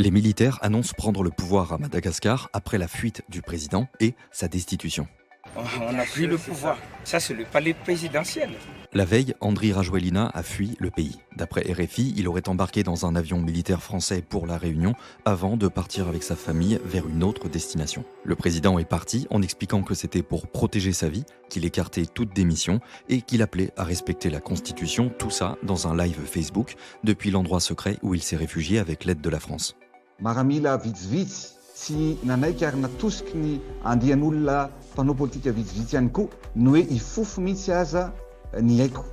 Les militaires annoncent prendre le pouvoir à Madagascar après la fuite du président et sa destitution. On a pris le pouvoir. Ça, c'est le palais présidentiel. La veille, Andry Rajoelina a fui le pays. D'après RFI, il aurait embarqué dans un avion militaire français pour La Réunion avant de partir avec sa famille vers une autre destination. Le président est parti en expliquant que c'était pour protéger sa vie, qu'il écartait toute démission et qu'il appelait à respecter la Constitution, tout ça dans un live Facebook depuis l'endroit secret où il s'est réfugié avec l'aide de la France. Maramila vitsivitsy tsy nanaiky ary natosiky ny andian'olona mpanao politika vitsivitsy ihany koa ny hoe ifofo mihitsy aza ny haiko.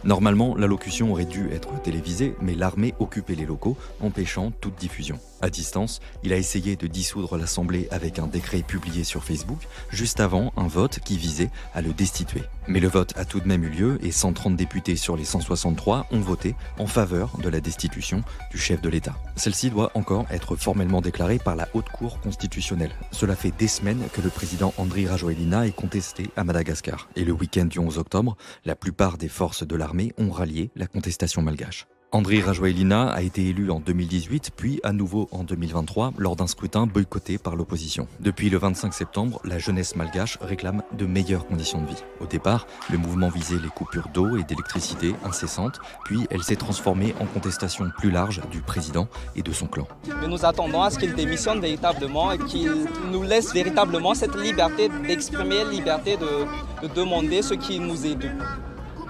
Normalement, l'allocution aurait dû être télévisée, mais l'armée occupait les locaux, empêchant toute diffusion. À distance, il a essayé de dissoudre l'Assemblée avec un décret publié sur Facebook, juste avant un vote qui visait à le destituer. Mais le vote a tout de même eu lieu et 130 députés sur les 163 ont voté en faveur de la destitution du chef de l'État. Celle-ci doit encore être formellement déclarée par la Haute Cour constitutionnelle. Cela fait des semaines que le président Andry Rajoelina est contesté à Madagascar. Et le week-end du 11 octobre, la plupart des forces de l'armée ont rallié la contestation malgache. Andry Rajoelina a été élu en 2018, puis à nouveau en 2023, lors d'un scrutin boycotté par l'opposition. Depuis le 25 septembre, la jeunesse malgache réclame de meilleures conditions de vie. Au départ, le mouvement visait les coupures d'eau et d'électricité incessantes, puis elle s'est transformée en contestation plus large du président et de son clan. Mais nous attendons à ce qu'il démissionne véritablement et qu'il nous laisse véritablement cette liberté d'exprimer, liberté de demander ce qui nous est dû.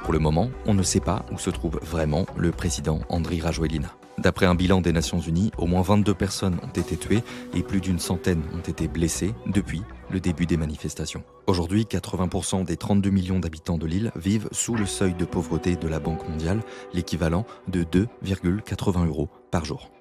Pour le moment, on ne sait pas où se trouve vraiment le président Andry Rajoelina. D'après un bilan des Nations Unies, au moins 22 personnes ont été tuées et plus d'une centaine ont été blessées depuis le début des manifestations. Aujourd'hui, 80% des 32 millions d'habitants de l'île vivent sous le seuil de pauvreté de la Banque mondiale, l'équivalent de 2,80 € par jour.